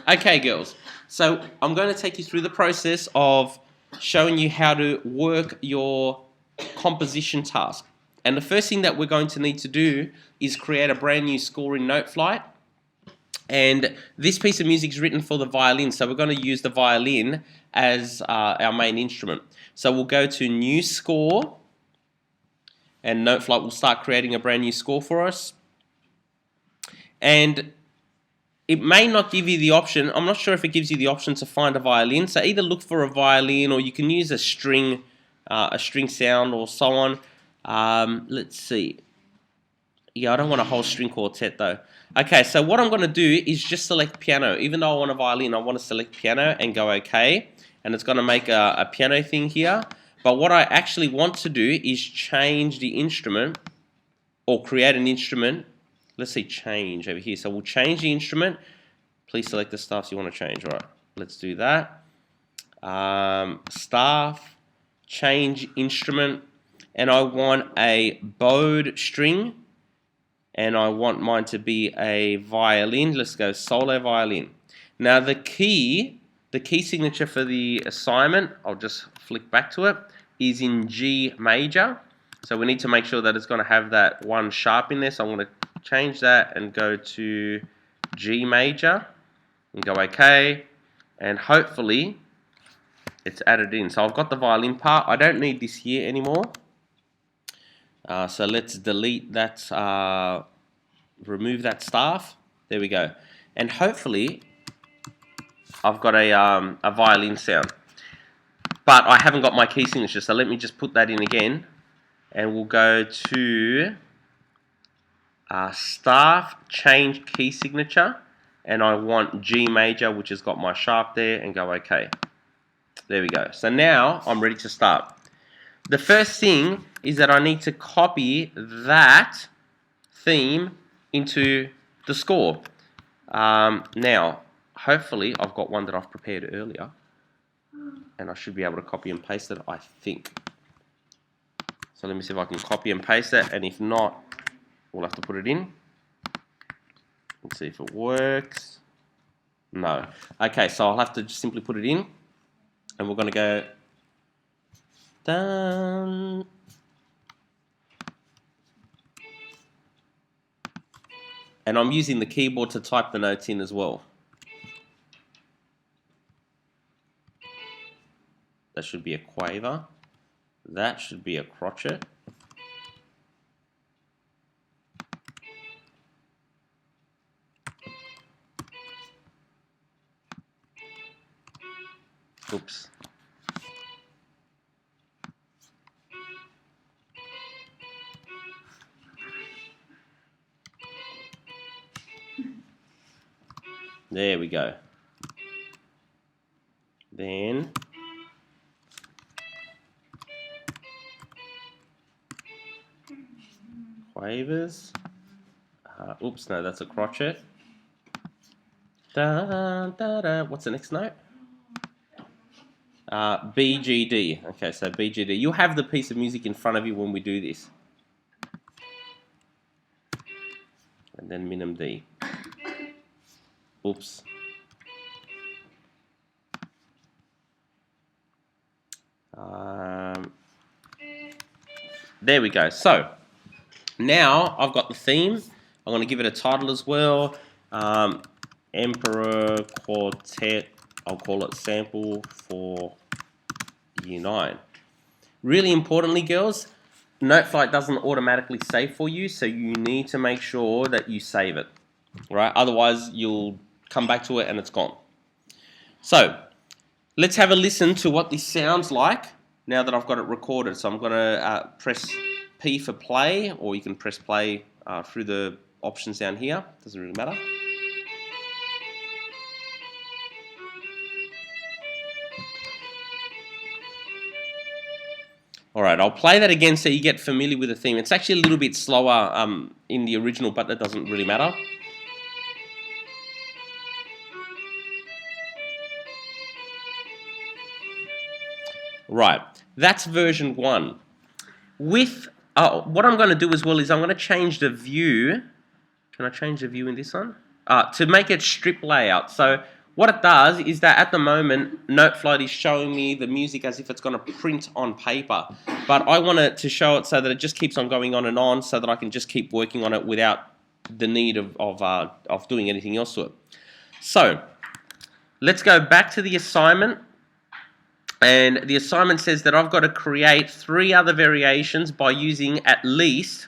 Okay, girls. So I'm going to take you through the process of showing you how to work your composition task. And the first thing that we're going to need to do is create a brand new score in Noteflight. And this piece of music is written for the violin, so we're going to use the violin as our main instrument. So we'll go to New Score, and Noteflight will start creating a brand new score for us. And it may not give you the option, I'm not sure if it gives you the option to find a violin, so either look for a violin or you can use a string sound or so on. Let's see. Yeah, I don't want a whole string quartet though. Okay, so what I'm going to do is just select piano. Even though I want a violin, I want to select piano and go OK. And it's going to make a piano thing here. But what I actually want to do is change the instrument or create an instrument. Let's say change over here. So we'll change the instrument. Please select the staffs you want to change. All right, let's do that. Staff, change instrument. And I want a bowed string. And I want mine to be a violin. Let's go solo violin. Now the key signature for the assignment, I'll just flick back to it, is in G major. So we need to make sure that it's going to have that one sharp in there. So I'm going to change that and go to G major and go OK. And hopefully it's added in. So I've got the violin part. I don't need this here anymore. So let's delete that, remove that staff. There we go. And hopefully I've got a violin sound. But I haven't got my key signature, so let me just put that in again. And we'll go to staff, change key signature. And I want G major, which has got my sharp there, and go OK. There we go. So now I'm ready to start. The first thing is that I need to copy that theme into the score. Now, hopefully I've got one that I've prepared earlier and I should be able to copy and paste it, I think. So let me see if I can copy and paste it, and if not, we'll have to put it in. Let's see if it works. No. Okay, so I'll have to just simply put it in, and we're going to go done. And I'm using the keyboard to type the notes in as well. That should be a quaver. That should be a crotchet. Oops. There we go. Then quavers. Oops, no, that's a crotchet. Da, da, da. What's the next note? B, G, D. Okay, so B, G, D. You'll have the piece of music in front of you when we do this. And then minim D. Oops. There we go. So now I've got the theme. I'm going to give it a title as well. Emperor Quartet. I'll call it Sample for Year 9. Really importantly, girls, Noteflight doesn't automatically save for you, so you need to make sure that you save it. Right? Otherwise, you'll come back to it and it's gone. So let's have a listen to what this sounds like now that I've got it recorded. So I'm going to press P for play, or you can press play through the options down here. Doesn't really matter. Alright, I'll play that again so you get familiar with the theme. It's actually a little bit slower in the original, but that doesn't really matter. Right, that's version 1. With what I'm going to do as well is I'm going to change the view. Can I change the view in this one? To make it strip layout. So What it does is that at the moment, Noteflight is showing me the music as if it's going to print on paper. But I want it to show it so that it just keeps on going on and on so that I can just keep working on it without the need of doing anything else to it. So, let's go back to the assignment. And the assignment says that I've got to create 3 other variations by using at least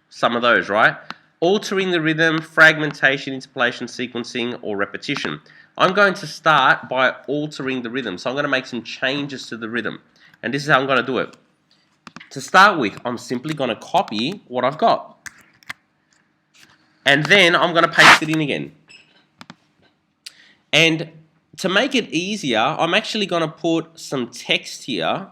some of those, right? Altering the rhythm, fragmentation, interpolation, sequencing, or repetition. I'm going to start by altering the rhythm. So I'm going to make some changes to the rhythm. And this is how I'm going to do it. To start with, I'm simply going to copy what I've got. And then I'm going to paste it in again. And to make it easier, I'm actually going to put some text here.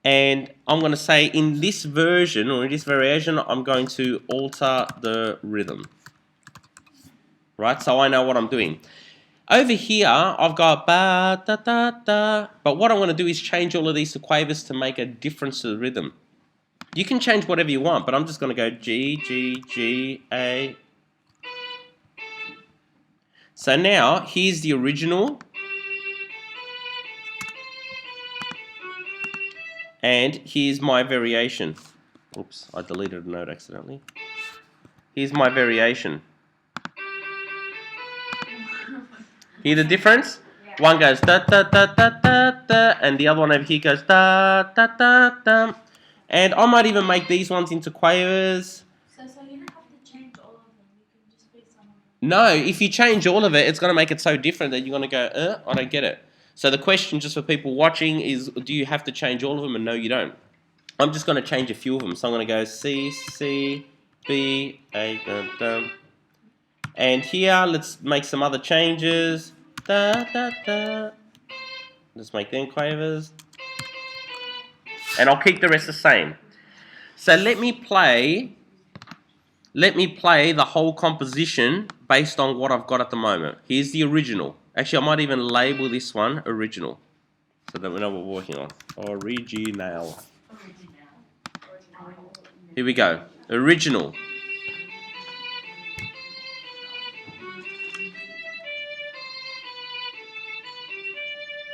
And I'm going to say in this version, or in this variation, I'm going to alter the rhythm. Right, so I know what I'm doing. Over here, I've got ba da da da. But what I'm going to do is change all of these to quavers to make a difference to the rhythm. You can change whatever you want, but I'm just going to go G, G, G, A. So now, here's the original. And here's my variation. Oops, I deleted a note accidentally. Here's my variation. Hear the difference? Yeah. One goes da da da da da da, and the other one over here goes da da da da. And I might even make these ones into quavers. So you don't have to change all of them. You can just pick some of them. No, if you change all of it, it's going to make it so different that you're going to go, I don't get it. So the question just for people watching is, do you have to change all of them? And no, you don't. I'm just going to change a few of them. So I'm going to go C, C, B, A, da, da. And here, let's make some other changes. Da, da, da. Let's make them quavers. And I'll keep the rest the same. So let me play the whole composition based on what I've got at the moment. Here's the original. Actually, I might even label this one original, so that we know what we're working on. Original. Here we go. Original.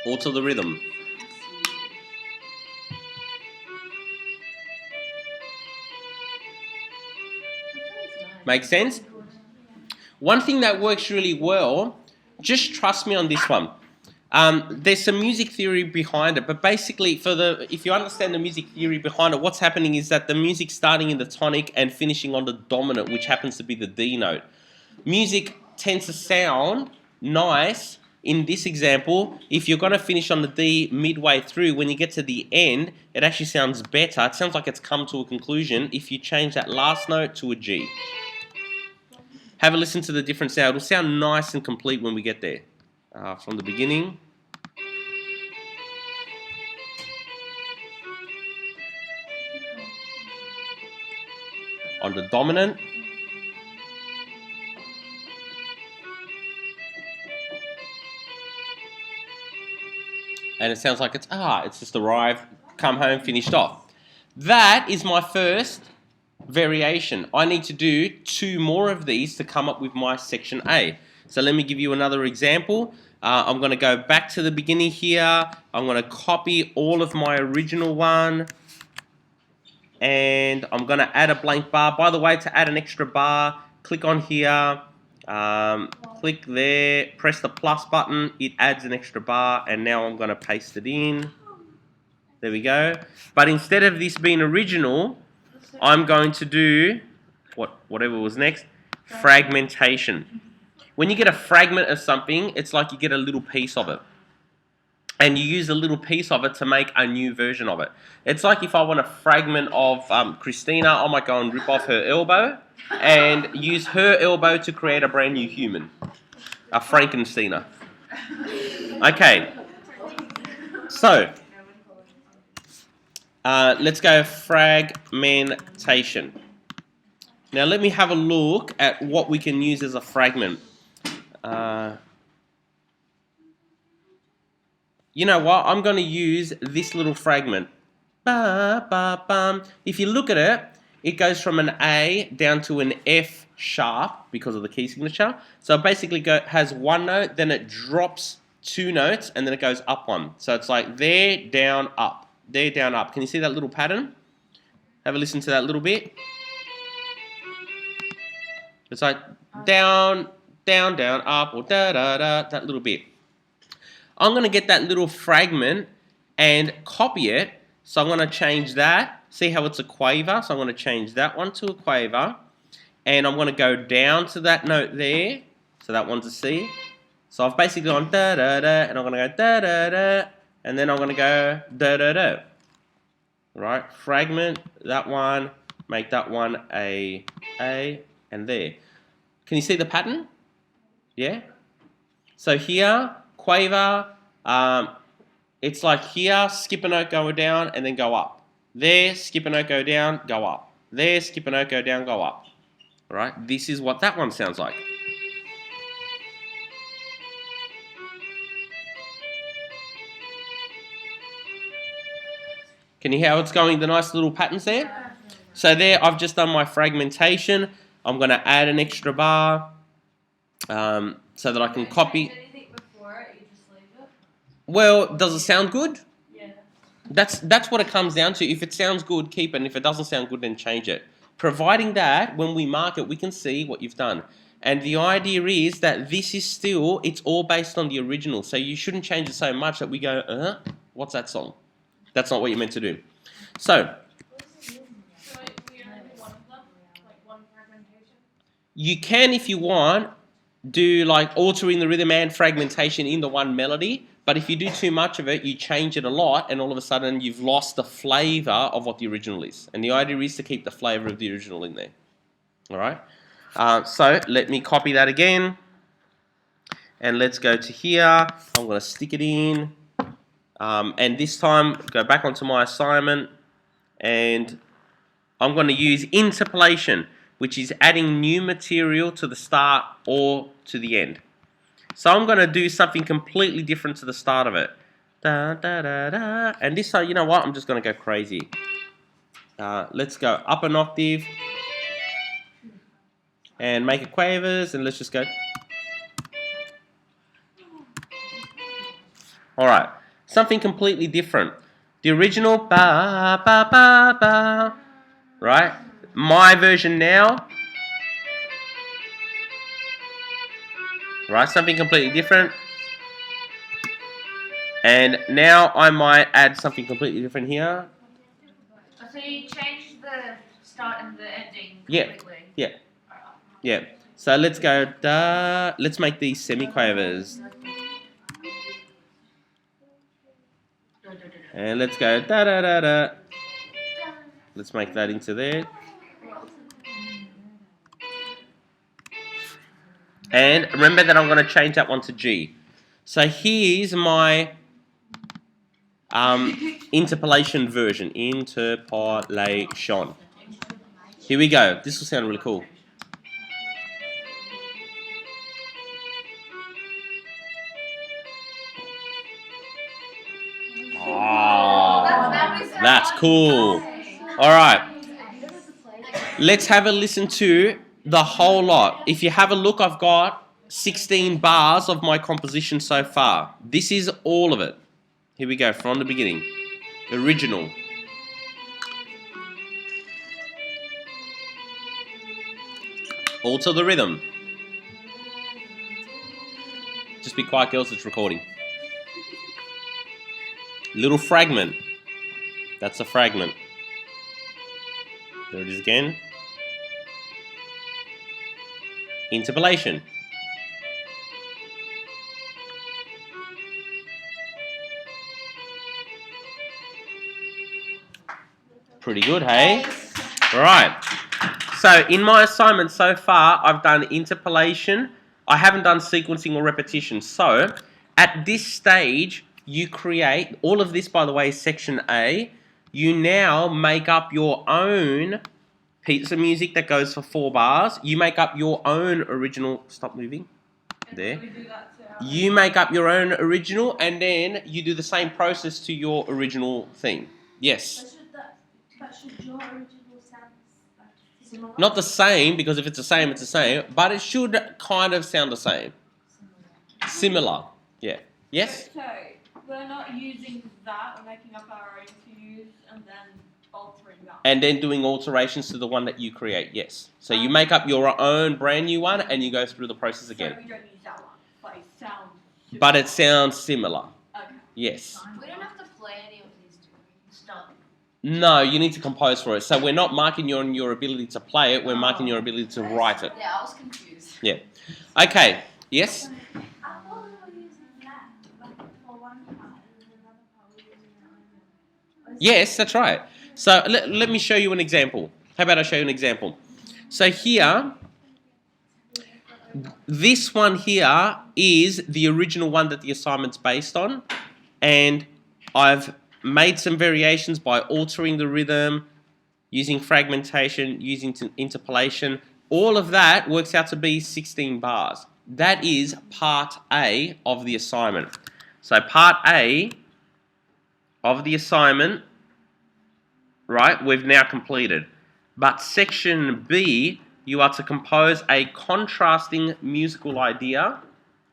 Alter the rhythm. Make sense? One thing that works really well, just trust me on this one. There's some music theory behind it, but basically, if you understand the music theory behind it, what's happening is that the music's starting in the tonic and finishing on the dominant, which happens to be the D note. Music tends to sound nice. In this example, if you're going to finish on the D midway through, when you get to the end, it actually sounds better. It sounds like it's come to a conclusion if you change that last note to a G. Have a listen to the different sound. It'll sound nice and complete when we get there. From the beginning. On the dominant. And it sounds like it's just arrived, come home, finished off. That is my first variation. I need to do 2 more of these to come up with my section A. So let me give you another example. I'm going to go back to the beginning here. I'm going to copy all of my original one. And I'm going to add a blank bar. By the way, to add an extra bar, click on here. Click there, press the plus button, it adds an extra bar, and now I'm going to paste it in. There we go. But instead of this being original, I'm going to do whatever was next, fragmentation. When you get a fragment of something, it's like you get a little piece of it. And you use a little piece of it to make a new version of it. It's like if I want a fragment of Christina, I might go and rip off her elbow and use her elbow to create a brand new human. A Frankensteiner. Okay. So, let's go fragmentation. Now let me have a look at what we can use as a fragment. You know what? I'm going to use this little fragment. Ba, ba, bum. If you look at it, it goes from an A down to an F sharp because of the key signature. So it basically has one note, then it drops two notes, and then it goes up one. So it's like there, down, up. There, down, up. Can you see that little pattern? Have a listen to that little bit. It's like down, down, down, up, or da da da, that little bit. I'm going to get that little fragment and copy it. So I'm going to change that. See how it's a quaver? So I'm going to change that one to a quaver. And I'm going to go down to that note there. So that one's a C. So I've basically gone da da da, and I'm going to go da da da, and then I'm going to go da da da. Right? Fragment, that one, make that one a, and there. Can you see the pattern? Yeah? So here, quaver, it's like here, skip a note, go down, and then go up. There, skip a note, go down, go up. There, skip a note, go down, go up. Right? This is what that one sounds like. Can you hear how it's going, the nice little patterns there? So there, I've just done my fragmentation. I'm going to add an extra bar so that I can copy. Anything before it, you just leave it? Well, does it sound good? Yeah. That's what it comes down to. If it sounds good, keep it. And if it doesn't sound good, then change it. Providing that when we mark it, we can see what you've done. And the idea is that this is still, it's all based on the original. So you shouldn't change it so much that we go, what's that song? That's not what you're meant to do. So, So we only do one of them? Like one fragmentation? you can, if you want, do like altering the rhythm and fragmentation in the one melody. But if you do too much of it, you change it a lot, and all of a sudden you've lost the flavour of what the original is. And the idea is to keep the flavour of the original in there. Alright? So, let me copy that again. And let's go to here. I'm going to stick it in. And this time, go back onto my assignment. And I'm going to use interpolation, which is adding new material to the start or to the end. So I'm going to do something completely different to the start of it. Da, da, da, da. And this time, you know what? I'm just going to go crazy. Let's go up an octave. And make it quavers. And let's just go. Alright. Something completely different. The original, ba, ba, ba, ba. Right? My version now. Right, something completely different. And now I might add something completely different here. So you changed the start and the ending Yeah, completely? yeah, yeah. So let's go da. Let's make these semiquavers. And let's go da da da da. Let's make that into there. And remember that I'm going to change that one to G. So here's my interpolation version. Interpolation. Here we go. This will sound really cool. Oh, that's cool. All right. Let's have a listen to the whole lot. If you have a look, I've got 16 bars of my composition so far. This is all of it. Here we go, from the beginning. Original. All to the rhythm. Just be quiet, girls, it's recording. Little fragment. That's a fragment. There it is again. Interpolation. Pretty good, hey? Alright. So, in my assignment so far, I've done interpolation. I haven't done sequencing or repetition. So, at this stage, you create, all of this, by the way, is section A. You now make up your own piece of music that goes for 4 bars. You make up your own original. Stop moving. There. You make up your own original, and then you do the same process to your original thing. Yes. But should your original sound Similar? Not the same, because if it's the same, it's the same, but it should kind of sound the same. Similar. Yeah. Yes? So we're not using that, we're making up our own to use and then altering that. And then doing alterations to the one that you create, yes. So you make up your own brand new one and you go through the process again. So we don't use that one, but it sounds super. But it sounds similar. Okay. Yes. We don't have to play any of these, do we? Stop. No, you need to compose for it. So we're not marking you on your ability to play it, we're marking your ability to write it. Yeah, I was confused. Yeah. Okay. Yes? I thought we were using that, like for one part, and then another part we're using our own. Yes, that's right. So let me show you an example. How about I show you an example? So here, this one here is the original one that the assignment's based on, and I've made some variations by altering the rhythm, using fragmentation, using interpolation. All of that works out to be 16 bars. That is part A of the assignment. So part A of the assignment, right, we've now completed. But section B, you are to compose a contrasting musical idea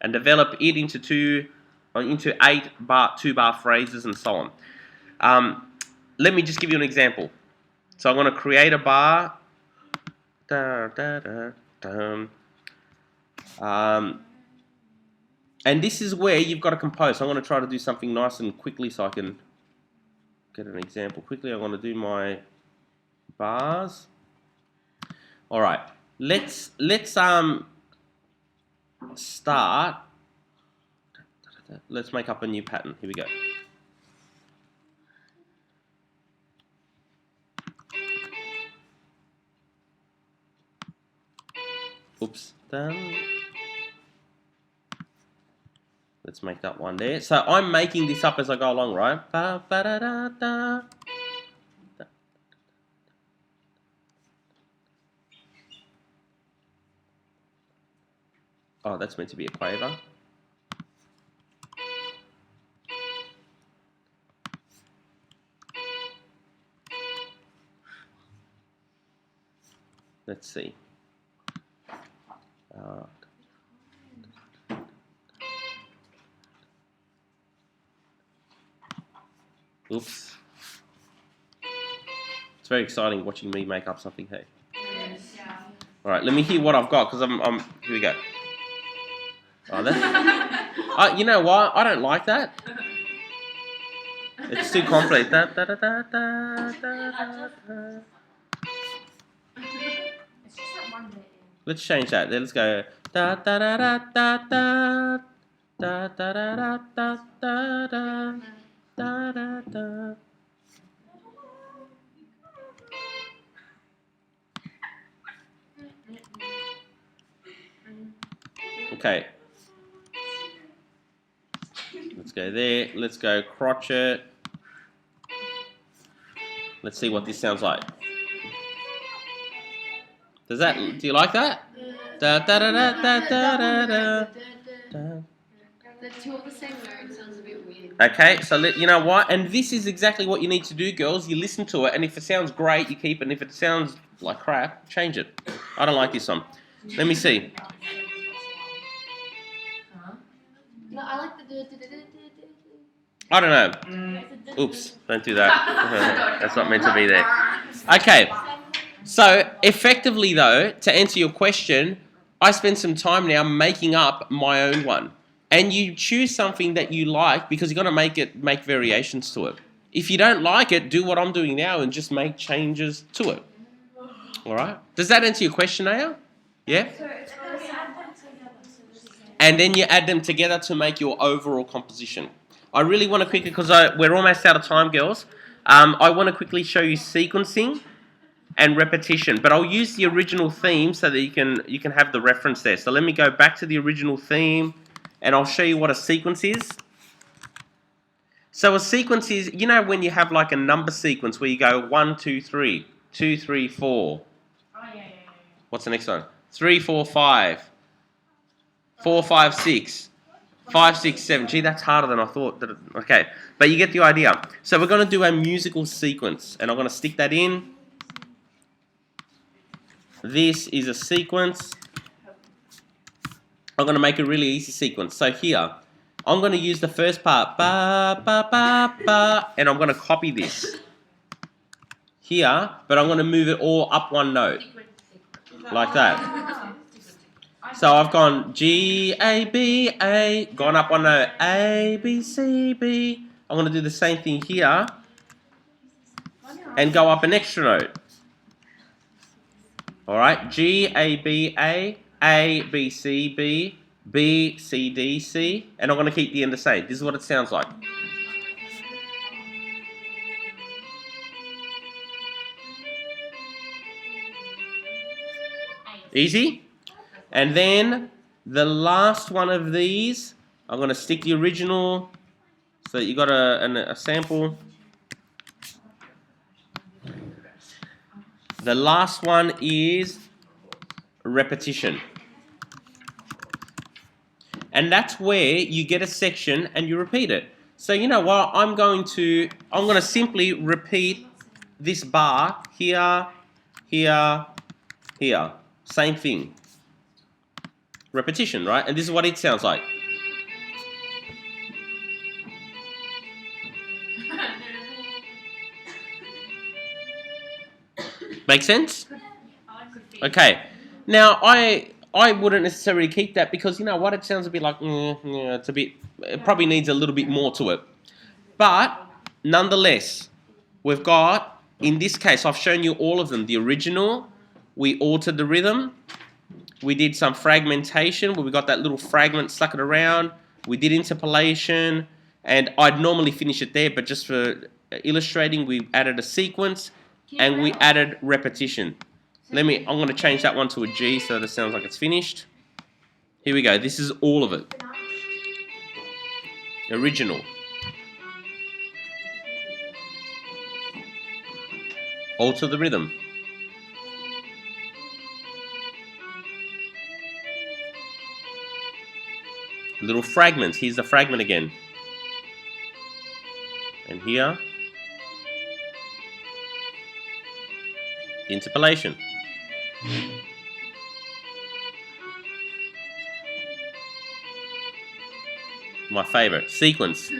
and develop it into 8-bar, 2-bar phrases and so on. Let me just give you an example. So I'm going to create a bar. And this is where you've got to compose. So I'm going to try to do something nice and quickly so I can get an example quickly. I'm going to do my bars. All right. Let's start. Let's make up a new pattern. Here we go. Oops. Done. Let's make that one there. So I'm making this up as I go along, right? Ba, ba, da, da, da. Oh, that's meant to be a quaver. Let's see. Oops. It's very exciting watching me make up something, hey? Yeah. Alright, let me hear what I've got, because here we go. Oh, that's... you know what? I don't like that. It's too complex. Da, da, da, da, da, da, da. It's just that one bit. Let's change that. Let's go. Da, da, da, da, da, da. Da, da, da, da, da, da, da. Da, da, da. Okay. Let's go there. Let's go crotchet. Let's see what this sounds like. Do you like that? Da da da da da da da da. The two of the same note sounds a bit weird. Okay, so you know what? And this is exactly what you need to do, girls. You listen to it, and if it sounds great, you keep it. And if it sounds like crap, change it. I don't like this one. Let me see. Huh? No, I like the. I don't know. Oops, don't do that. That's not meant to be there. Okay, so effectively though, to answer your question, I spend some time now making up my own one. And you choose something that you like because you're going to make variations to it. If you don't like it, do what I'm doing now and just make changes to it. All right? Does that answer your question, Aya? Yeah? So it's going to add them together. And then you add them together to make your overall composition. I really want to quickly, because we're almost out of time, girls. I want to quickly show you sequencing and repetition, but I'll use the original theme so that you can have the reference there. So let me go back to the original theme, and I'll show you what a sequence is. So a sequence is, you know, when you have like a number sequence where you go 1, 2, 3, 2, 3, 4. Oh, yeah. What's the next one? 3, 4, 5. 4, 5, 6. 5, 6, 7. Gee, that's harder than I thought. Okay, but you get the idea. So we're going to do a musical sequence, and I'm going to stick that in. this is a sequence. I'm going to make a really easy sequence. So here, I'm going to use the first part, ba, ba, ba, ba, and I'm going to copy this here, but I'm going to move it all up one note, like that. So I've gone G, A, B, A, gone up one note, A, B, C, B. I'm going to do the same thing here, and go up an extra note. Alright, G, A, B, A, B, C, B, B, C, D, C, and I'm going to keep the end the same. This is what it sounds like. Easy? And then the last one of these, I'm going to stick the original, so that you got a sample. The last one is repetition. And that's where you get a section and you repeat it. So you know what, I'm going to simply repeat this bar here, here, here. Same thing. Repetition, right? And this is what it sounds like. Make sense? Okay. Now I wouldn't necessarily keep that because you know what, it sounds a bit like it's a bit. It probably needs a little bit more to it. But nonetheless, we've got, in this case, I've shown you all of them. The original, we altered the rhythm. We did some fragmentation where we got that little fragment, stuck it around. We did interpolation, and I'd normally finish it there, but just for illustrating, we added a sequence. And we added repetition. I'm going to change that one to a G so that it sounds like it's finished. Here we go. This is all of it. Original. Alter the rhythm. Little fragments. Here's the fragment again. And here. Interpolation. My favorite. Sequence.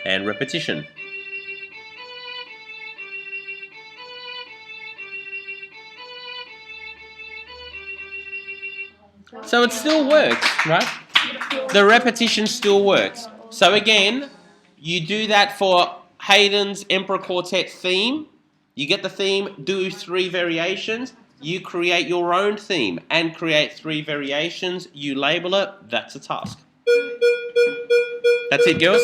And repetition. So it still works, right? The repetition still works. So again, you do that for Haydn's Emperor Quartet theme. You get the theme, do 3 variations. You create your own theme and create 3 variations. You label it. That's a task. That's it, girls.